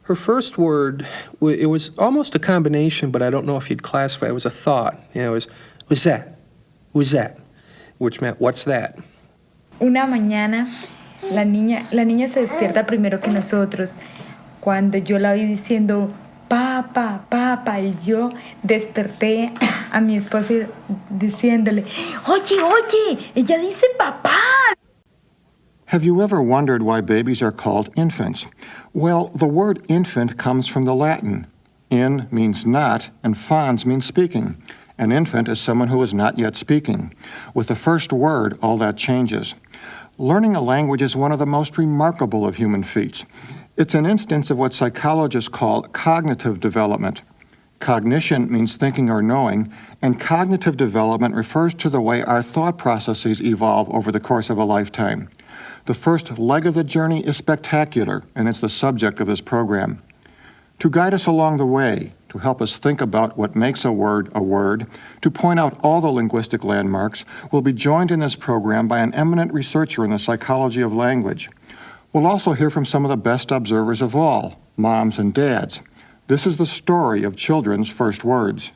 Her first word, it was almost a combination, but I don't know if you'd classify it. It was a thought. It was, what's that? What's that? Which meant, what's that? Una mañana, la niña se despierta primero que nosotros. Cuando yo la oí diciendo, papa, papa, y yo desperté a mi esposa diciéndole, oye, oye, ella dice papá. Have you ever wondered why babies are called infants? Well, the word infant comes from the Latin. In means not, and fons means speaking. An infant is someone who is not yet speaking. With the first word, all that changes. Learning a language is one of the most remarkable of human feats. It's an instance of what psychologists call cognitive development. Cognition means thinking or knowing, and cognitive development refers to the way our thought processes evolve over the course of a lifetime. The first leg of the journey is spectacular, and it's the subject of this program. To guide us along the way, to help us think about what makes a word, to point out all the linguistic landmarks, we'll be joined in this program by an eminent researcher in the psychology of language. We'll also hear from some of the best observers of all, moms and dads. This is the story of children's first words.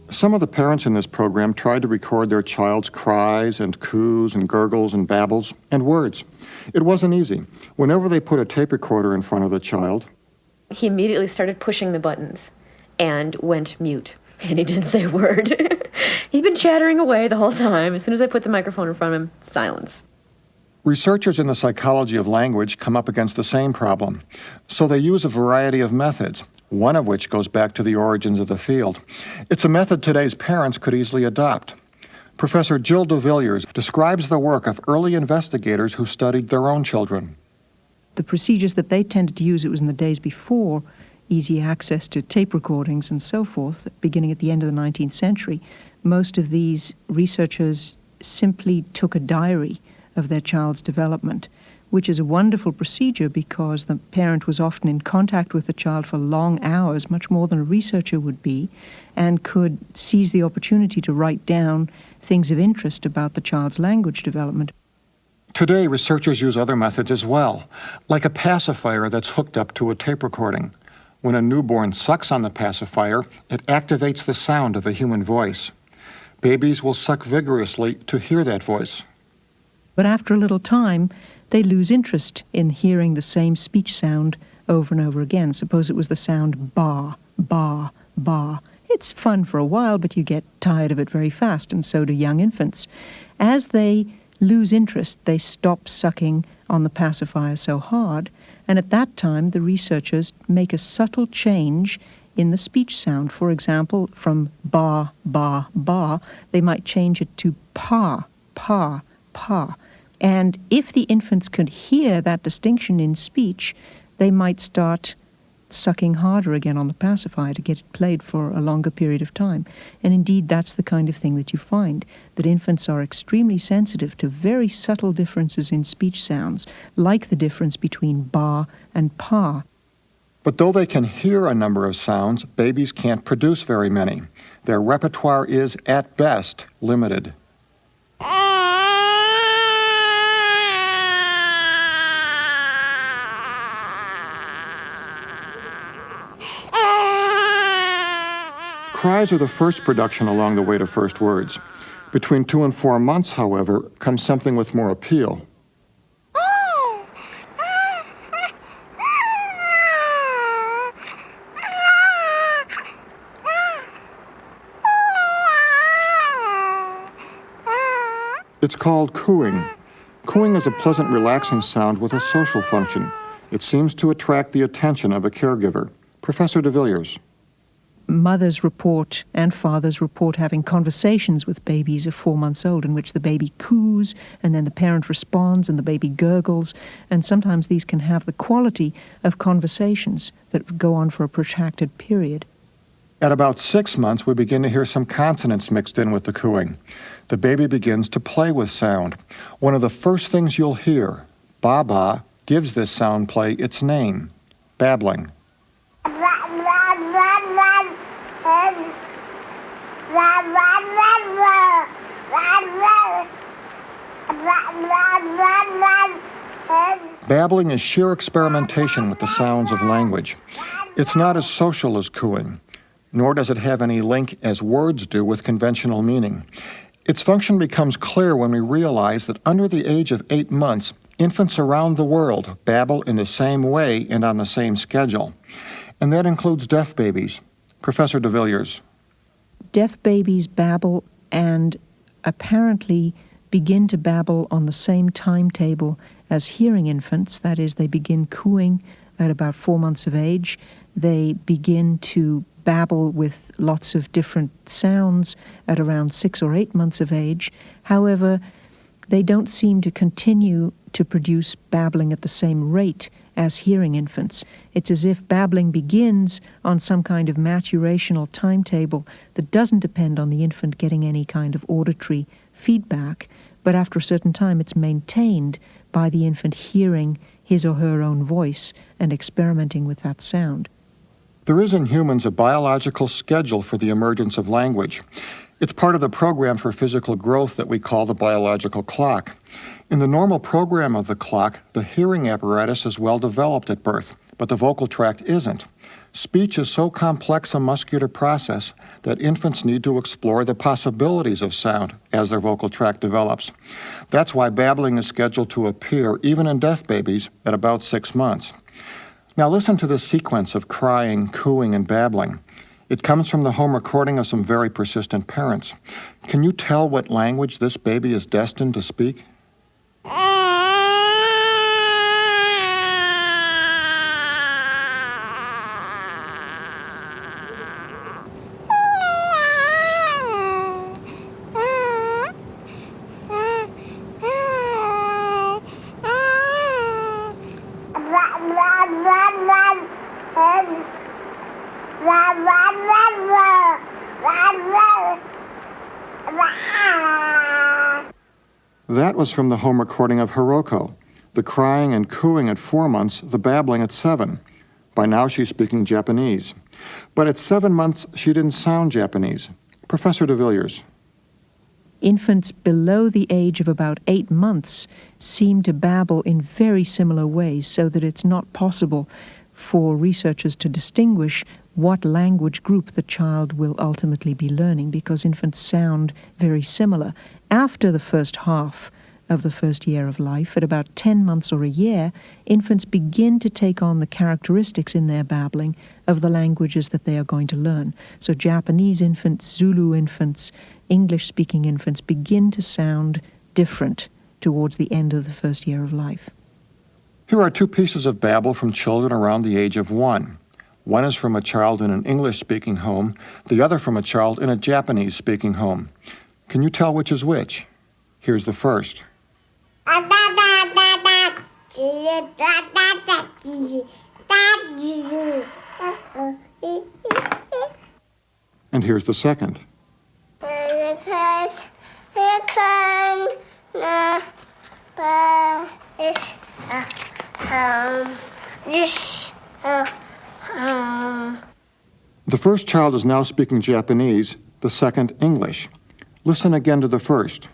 Some of the parents in this program tried to record their child's cries and coos and gurgles and babbles and words. It wasn't easy. Whenever they put a tape recorder in front of the child, he immediately started pushing the buttons and went mute. And he didn't say a word. He'd been chattering away the whole time. As soon as I put the microphone in front of him, silence. Researchers in the psychology of language come up against the same problem. So they use a variety of methods, one of which goes back to the origins of the field. It's a method today's parents could easily adopt. Professor Jill de Villiers describes the work of early investigators who studied their own children. The procedures that they tended to use, it was in the days before easy access to tape recordings and so forth, beginning at the end of the 19th century. Most of these researchers simply took a diary of their child's development, which is a wonderful procedure because the parent was often in contact with the child for long hours, much more than a researcher would be, and could seize the opportunity to write down things of interest about the child's language development. Today, researchers use other methods as well, like a pacifier that's hooked up to a tape recording. When a newborn sucks on the pacifier, it activates the sound of a human voice. Babies will suck vigorously to hear that voice. But after a little time, they lose interest in hearing the same speech sound over and over again. Suppose it was the sound ba, ba, ba. It's fun for a while, but you get tired of it very fast, and so do young infants. As they lose interest, they stop sucking on the pacifier so hard, and at that time, the researchers make a subtle change in the speech sound. For example, from ba, ba, ba, they might change it to pa, pa, pa. And if the infants could hear that distinction in speech, they might start sucking harder again on the pacifier to get it played for a longer period of time. And indeed, that's the kind of thing that you find, that infants are extremely sensitive to very subtle differences in speech sounds, like the difference between ba and pa. But though they can hear a number of sounds, babies can't produce very many. Their repertoire is, at best, limited. Cries are the first production along the way to first words. Between 2 and 4 months, however, comes something with more appeal. It's called cooing. Cooing is a pleasant, relaxing sound with a social function. It seems to attract the attention of a caregiver. Professor de Villiers. Mothers report and fathers report having conversations with babies of 4 months old in which the baby coos and then the parent responds and the baby gurgles, and sometimes these can have the quality of conversations that go on for a protracted period. At about 6 months, we begin to hear some consonants mixed in with the cooing. The baby begins to play with sound. One of the first things you'll hear, Baba, gives this sound play its name, babbling. Babbling is sheer experimentation with the sounds of language. It's not as social as cooing, nor does it have any link as words do with conventional meaning. Its function becomes clear when we realize that under the age of 8 months, infants around the world babble in the same way and on the same schedule. And that includes deaf babies. Professor de Villiers. Deaf babies babble and apparently begin to babble on the same timetable as hearing infants. That is, they begin cooing at about 4 months of age. They begin to babble with lots of different sounds at around 6 or 8 months of age. However, they don't seem to continue to produce babbling at the same rate as hearing infants. It's as if babbling begins on some kind of maturational timetable that doesn't depend on the infant getting any kind of auditory feedback, but after a certain time it's maintained by the infant hearing his or her own voice and experimenting with that sound. There is in humans a biological schedule for the emergence of language. It's part of the program for physical growth that we call the biological clock. In the normal program of the clock, the hearing apparatus is well developed at birth, but the vocal tract isn't. Speech is so complex a muscular process that infants need to explore the possibilities of sound as their vocal tract develops. That's why babbling is scheduled to appear even in deaf babies at about 6 months. Now listen to the sequence of crying, cooing, and babbling. It comes from the home recording of some very persistent parents. Can you tell what language this baby is destined to speak? That was from the home recording of Hiroko, the crying and cooing at 4 months, the babbling at 7. By now she's speaking Japanese. But at 7 months, she didn't sound Japanese. Professor de Villiers. Infants below the age of about 8 months seem to babble in very similar ways, so that it's not possible for researchers to distinguish what language group the child will ultimately be learning, because infants sound very similar. After the first half of the first year of life, at about 10 months or a year, infants begin to take on the characteristics in their babbling of the languages that they are going to learn. So Japanese infants, Zulu infants, English-speaking infants begin to sound different towards the end of the first year of life. Here are 2 pieces of babble from children around the age of 1. One is from a child in an English-speaking home, the other from a child in a Japanese-speaking home. Can you tell which is which? Here's the first. And here's the second. The first child is now speaking Japanese, the second English. Listen again to the first.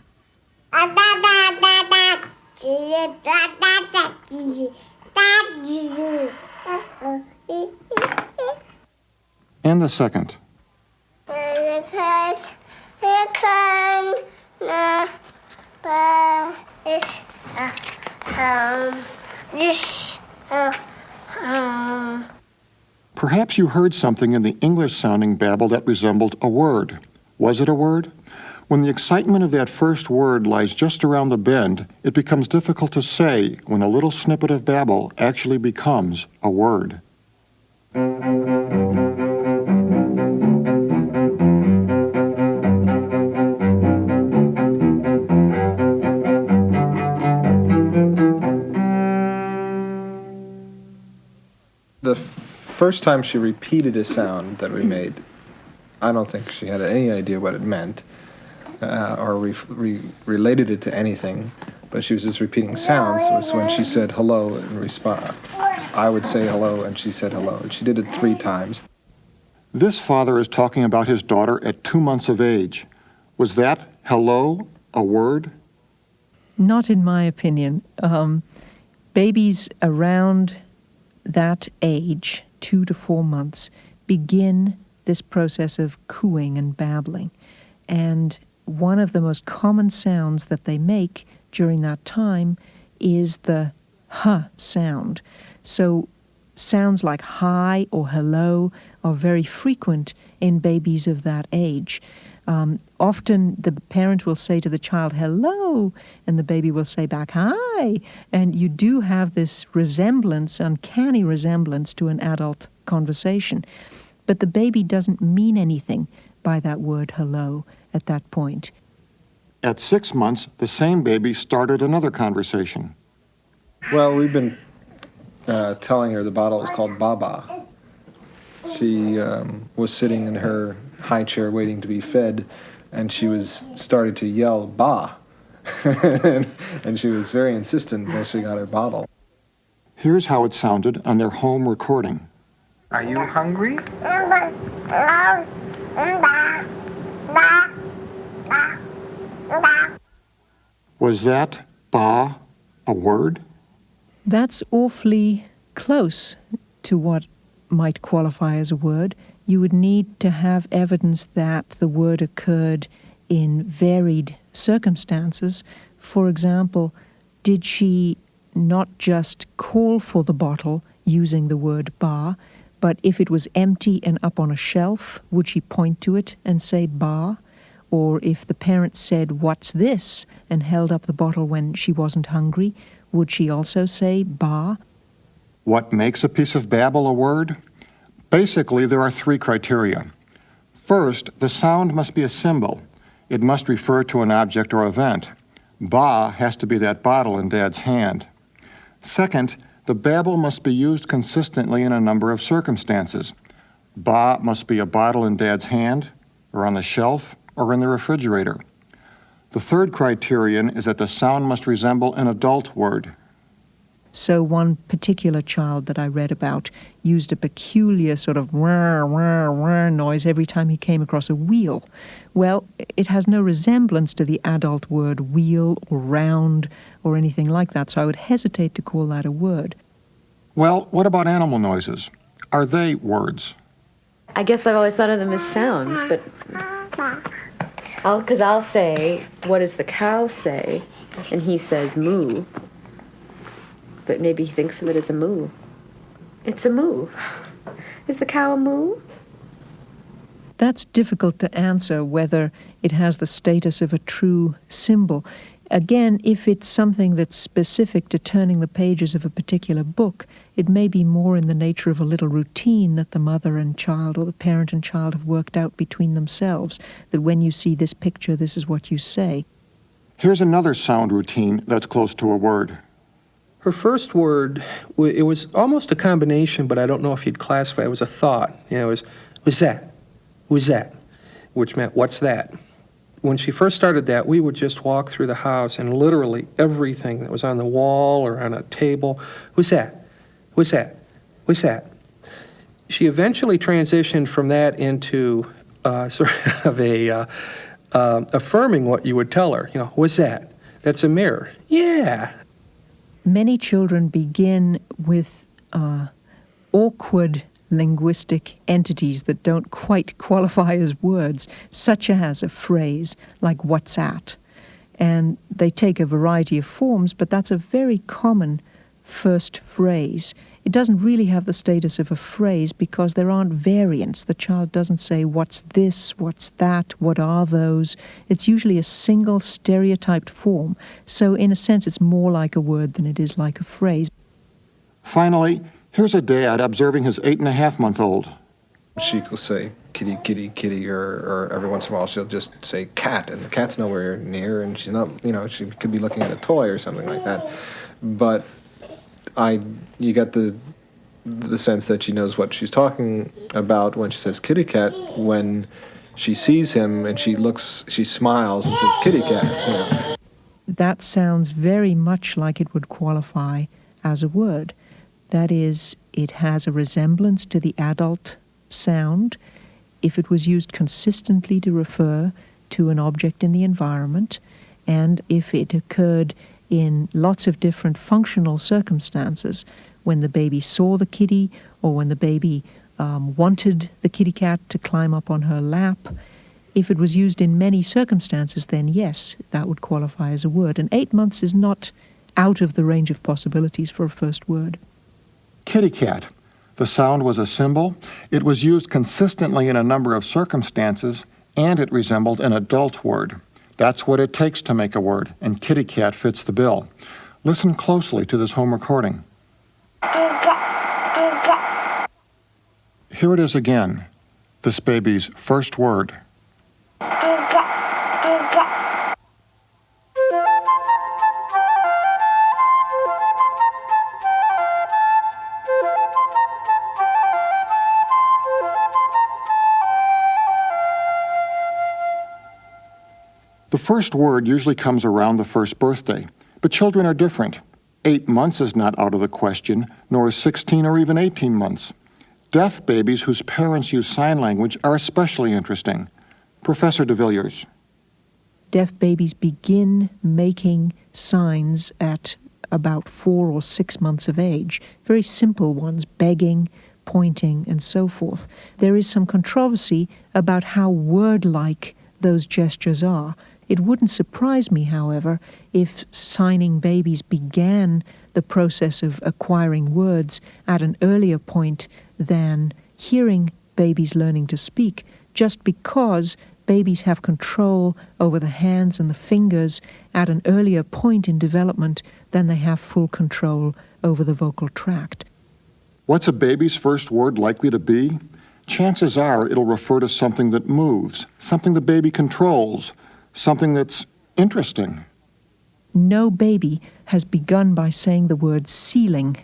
And the second. Perhaps you heard something in the English-sounding babble that resembled a word. Was it a word? When the excitement of that first word lies just around the bend, it becomes difficult to say when a little snippet of babble actually becomes a word. The first time she repeated a sound that we made, I don't think she had any idea what it meant or related it to anything, but she was just repeating sounds. It was when she said hello in response. I would say hello and she said hello, and she did it 3 times. This father is talking about his daughter at 2 months of age. Was that hello a word? Not in my opinion. Babies around that age, 2 to 4 months, begin this process of cooing and babbling. And one of the most common sounds that they make during that time is the huh sound. So sounds like hi or hello are very frequent in babies of that age. Often the parent will say to the child, hello, and the baby will say back, hi. And you do have this resemblance, uncanny resemblance to an adult conversation. But the baby doesn't mean anything by that word hello at that point. At 6 months, the same baby started another conversation. Well, we've been telling her the bottle is called Baba. She was sitting in her high chair waiting to be fed, and she started to yell "Ba," and she was very insistent until she got her bottle. Here's how it sounded on their home recording. Are you hungry? Was that ba a word? That's awfully close to what might qualify as a word. You would need to have evidence that the word occurred in varied circumstances. For example, did she not just call for the bottle using the word ba, but if it was empty and up on a shelf, would she point to it and say ba? Or if the parent said, what's this, and held up the bottle when she wasn't hungry, would she also say ba? What makes a piece of babble a word? Basically, there are 3 criteria. First, the sound must be a symbol. It must refer to an object or event. Ba has to be that bottle in Dad's hand. Second, the babble must be used consistently in a number of circumstances. Ba must be a bottle in Dad's hand, or on the shelf, or in the refrigerator. The third criterion is that the sound must resemble an adult word. So one particular child that I read about used a peculiar sort of whir, whir, whir noise every time he came across a wheel. Well, it has no resemblance to the adult word wheel or round or anything like that, so I would hesitate to call that a word. Well, what about animal noises? Are they words? I guess I've always thought of them as sounds, but I'll say, what does the cow say? And he says moo. But maybe he thinks of it as a moo. It's a moo. Is the cow a moo? That's difficult to answer whether it has the status of a true symbol. Again, if it's something that's specific to turning the pages of a particular book, it may be more in the nature of a little routine that the mother and child or the parent and child have worked out between themselves, that when you see this picture, this is what you say. Here's another sound routine that's close to a word. Her first word, it was almost a combination, but I don't know if you'd classify it. It was a thought. You know, it was that? Who's that? Which meant, what's that? When she first started that, we would just walk through the house and literally everything that was on the wall or on a table, who's that? Who's that? Who's that? She eventually transitioned from that into sort of affirming what you would tell her. You know, what's that? That's a mirror. Yeah. Many children begin with awkward linguistic entities that don't quite qualify as words, such as a phrase like what's at. And they take a variety of forms, but that's a very common first phrase. It doesn't really have the status of a phrase because there aren't variants. The child doesn't say, what's this, what's that, what are those? It's usually a single stereotyped form. So in a sense, it's more like a word than it is like a phrase. Finally, here's a dad observing his 8.5-month-old. She will say kitty, kitty, kitty, or every once in a while she'll just say cat, and the cat's nowhere near, and she's not, she could be looking at a toy or something like that. But you get the sense that she knows what she's talking about when she says kitty cat, when she sees him and she smiles and says kitty cat. That sounds very much like it would qualify as a word. That is, it has a resemblance to the adult sound if it was used consistently to refer to an object in the environment, And if it occurred in lots of different functional circumstances, when the baby saw the kitty or when the baby wanted the kitty cat to climb up on her lap, if it was used in many circumstances, then yes, that would qualify as a word. And 8 months is not out of the range of possibilities for a first word. Kitty cat. The sound was a symbol. It was used consistently in a number of circumstances, and it resembled an adult word. That's what it takes to make a word, and kitty cat fits the bill. Listen closely to this home recording. Here it is again, this baby's first word. The first word usually comes around the first birthday, but children are different. 8 months is not out of the question, nor is 16 or even 18 months. Deaf babies whose parents use sign language are especially interesting. Professor de Villiers. Deaf babies begin making signs at about 4 or 6 months of age, very simple ones, begging, pointing, and so forth. There is some controversy about how word-like those gestures are. It wouldn't surprise me, however, if signing babies began the process of acquiring words at an earlier point than hearing babies learning to speak, just because babies have control over the hands and the fingers at an earlier point in development than they have full control over the vocal tract. What's a baby's first word likely to be? Chances are it'll refer to something that moves, something the baby controls, something that's interesting. No baby has begun by saying the word ceiling,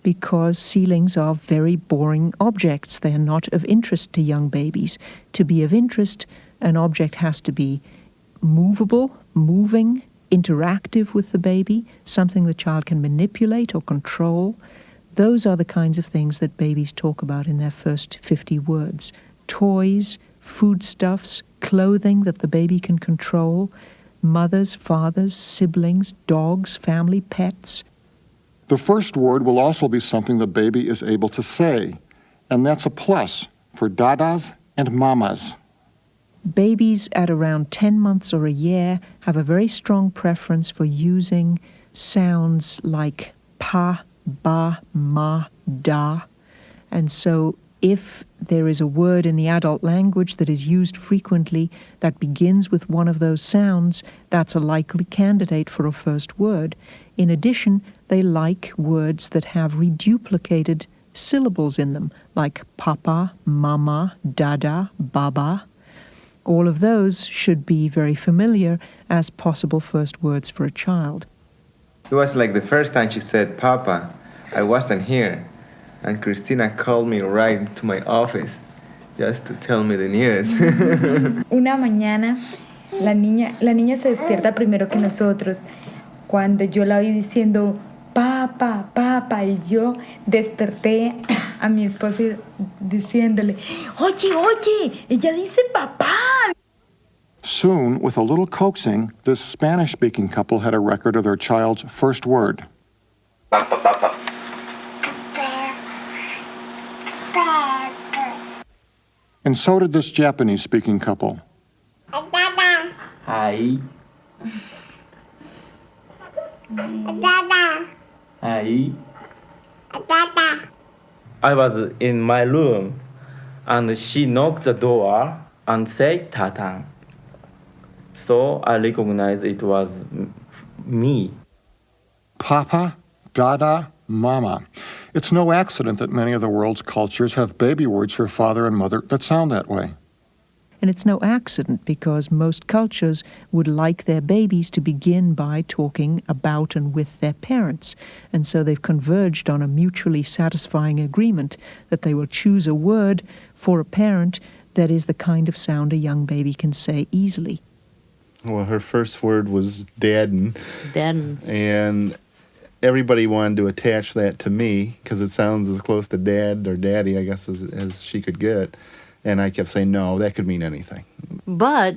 because ceilings are very boring objects. They are not of interest to young babies. To be of interest, an object has to be movable, moving, interactive with the baby, something the child can manipulate or control. Those are the kinds of things that babies talk about in their first 50 words. Toys, foodstuffs, clothing that the baby can control, mothers, fathers, siblings, dogs, family, pets. The first word will also be something the baby is able to say, and that's a plus for dadas and mamas. Babies at around 10 months or a year have a very strong preference for using sounds like pa, ba, ma, da. And so if there is a word in the adult language that is used frequently that begins with one of those sounds, that's a likely candidate for a first word. In addition, they like words that have reduplicated syllables in them, like papa, mama, dada, baba. All of those should be very familiar as possible first words for a child. It was like the first time she said, Papa, I wasn't here. And Christina called me right to my office just to tell me the news. Una mañana la niña se despierta primero que nosotros. Cuando yo la oí diciendo papa, papa, y yo desperté a mi esposo diciéndole, oye, ella dice papá. Soon, with a little coaxing, this Spanish-speaking couple had a record of their child's first word. Papa, papa. And so did this Japanese-speaking couple. Hi. Hi. I was in my room and she knocked the door and said Tata. So I recognized it was me. Papa, Dada, Mama. It's no accident that many of the world's cultures have baby words for father and mother that sound that way. And it's no accident because most cultures would like their babies to begin by talking about and with their parents. And so they've converged on a mutually satisfying agreement that they will choose a word for a parent that is the kind of sound a young baby can say easily. Well, her first word was daddin'. Daddin'. And everybody wanted to attach that to me because it sounds as close to dad or daddy, I guess, as she could get. And I kept saying, no, that could mean anything. But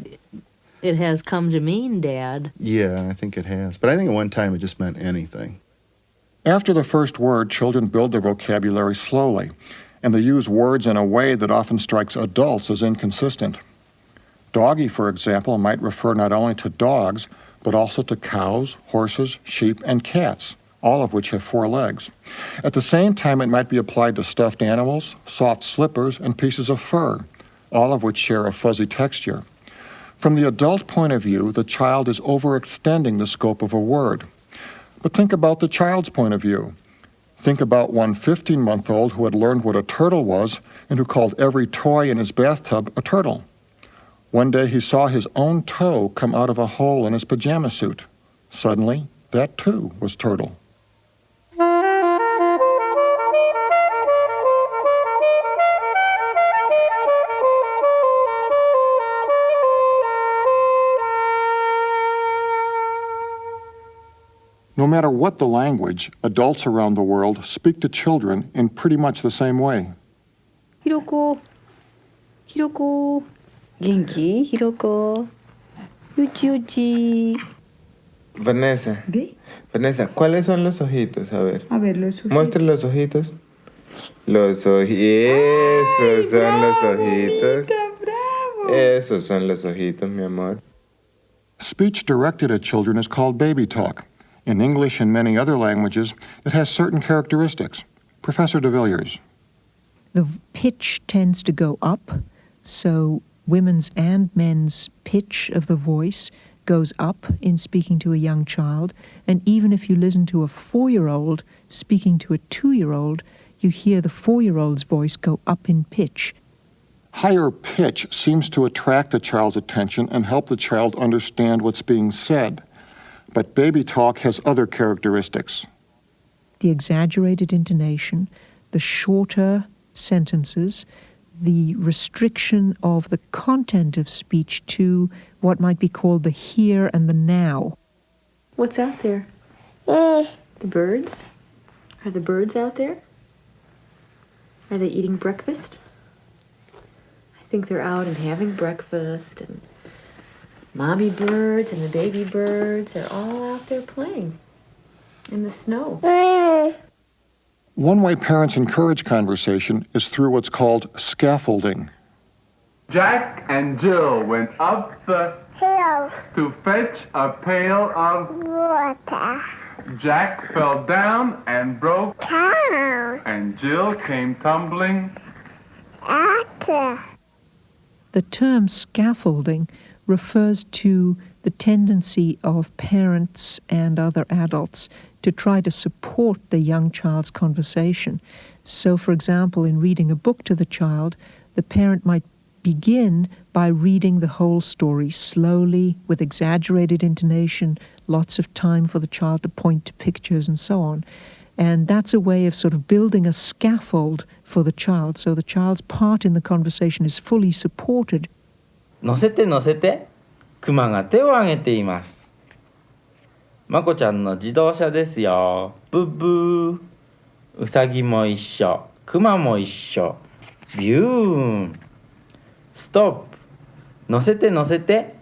It has come to mean, Dad. Yeah, I think it has. But I think at one time it just meant anything. After the first word, children build their vocabulary slowly, and they use words in a way that often strikes adults as inconsistent. Doggy, for example, might refer not only to dogs, but also to cows, horses, sheep, and cats, all of which have 4 legs. At the same time, it might be applied to stuffed animals, soft slippers, and pieces of fur, all of which share a fuzzy texture. From the adult point of view, the child is overextending the scope of a word. But think about the child's point of view. Think about one 15-month-old who had learned what a turtle was and who called every toy in his bathtub a turtle. One day he saw his own toe come out of a hole in his pajama suit. Suddenly, that too was turtle. No matter what the language, adults around the world speak to children in pretty much the same way. Hiroko, Hiroko, Genki, Hiroko, Uchi Uchi. Vanessa. ¿Ve? Vanessa, ¿cuáles son los ojitos? A ver. A ver, los ojitos. Muestra los ojitos. Los ojitos. Esos son los ojitos. Bravo. Esos son los ojitos, mi amor. Speech directed at children is called baby talk. In English and many other languages, it has certain characteristics. Professor de Villiers. The pitch tends to go up, so women's and men's pitch of the voice goes up in speaking to a young child, and even if you listen to a 4-year-old speaking to a 2-year-old, you hear the 4-year-old's voice go up in pitch. Higher pitch seems to attract the child's attention and help the child understand what's being said. But baby talk has other characteristics. The exaggerated intonation, the shorter sentences, the restriction of the content of speech to what might be called the here and the now. What's out there? The birds? Are the birds out there? Are they eating breakfast? I think they're out and having breakfast, and mommy birds and the baby birds are all out there playing in the snow. One way parents encourage conversation is through what's called scaffolding. Jack and Jill went up the hill to fetch a pail of water. Jack fell down and broke down, and Jill came tumbling after. The term scaffolding refers to the tendency of parents and other adults to try to support the young child's conversation. So, for example, in reading a book to the child, the parent might begin by reading the whole story slowly, with exaggerated intonation, lots of time for the child to point to pictures and so on. And that's a way of sort of building a scaffold for the child, so the child's part in the conversation is fully supported. 乗せて乗せて、熊が手を挙げています。まこちゃんの自動車ですよ。ブッブー。うさぎも一緒。熊も一緒。ビューン。ストップ。乗せて乗せて。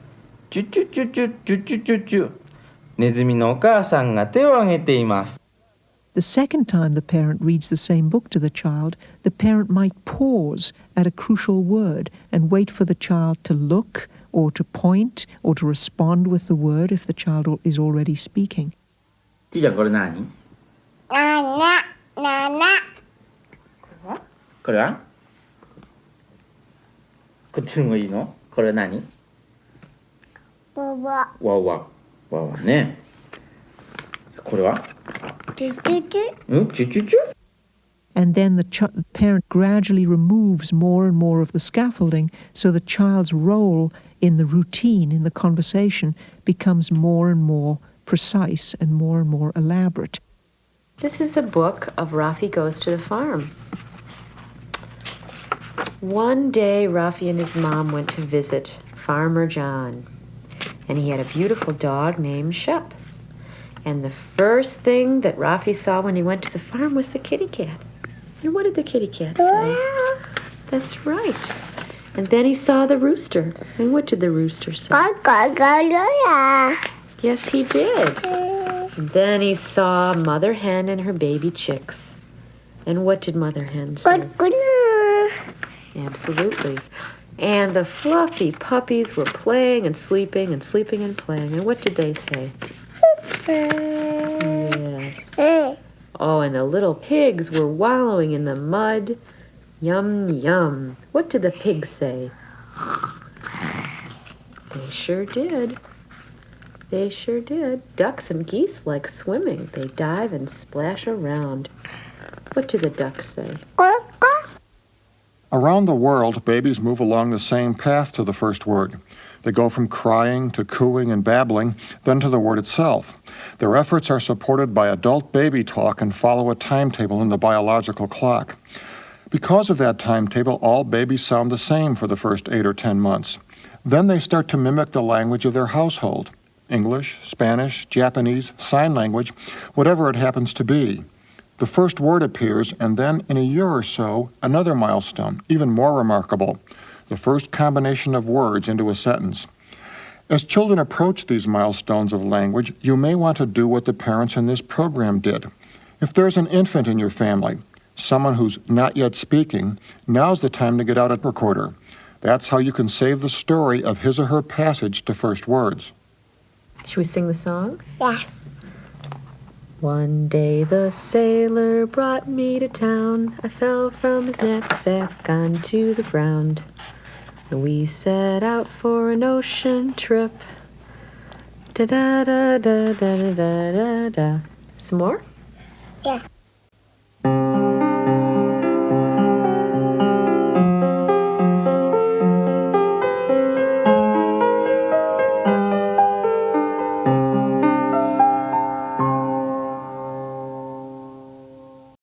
チュチュチュチュチュチュチュチュ。ネズミのお母さんが手を挙げています。The second time the parent reads the same book to the child, the parent might pause at a crucial word and wait for the child to look or to point or to respond with the word if the child is already speaking. ちーちゃんこれ何？これは？こっちのもいいの？これ何？わわ。わわ。わわね。これは？チュチュチュ。チュチュチュ。 And then the parent gradually removes more and more of the scaffolding, so the child's role in the routine, in the conversation, becomes more and more precise and more elaborate. This is the book of Rafi Goes to the Farm. One day, Rafi and his mom went to visit Farmer John, and he had a beautiful dog named Shep. And the first thing that Rafi saw when he went to the farm was the kitty cat. And what did the kitty cat say? That's right. And then he saw the rooster. And what did the rooster say? Yes, he did. And then he saw Mother Hen and her baby chicks. And what did Mother Hen say? Absolutely. And the fluffy puppies were playing and sleeping and sleeping and playing. And what did they say? Yes. Oh, and the little pigs were wallowing in the mud. Yum, yum. What did the pigs say? They sure did. They sure did. Ducks and geese like swimming. They dive and splash around. What do the ducks say? Around the world, babies move along the same path to the first word. They go from crying to cooing and babbling, then to the word itself. Their efforts are supported by adult baby talk and follow a timetable in the biological clock. Because of that timetable, all babies sound the same for the first 8 or 10 months. Then they start to mimic the language of their household: English, Spanish, Japanese, sign language, whatever it happens to be. The first word appears, and then in a year or so, another milestone, even more remarkable: the first combination of words into a sentence. As children approach these milestones of language, you may want to do what the parents in this program did. If there's an infant in your family, someone who's not yet speaking, now's the time to get out a recorder. That's how you can save the story of his or her passage to first words. Should we sing the song? Yeah. One day the sailor brought me to town. I fell from his knapsack onto the ground. And we set out for an ocean trip. Da da da da da da da da. Some more? Yeah.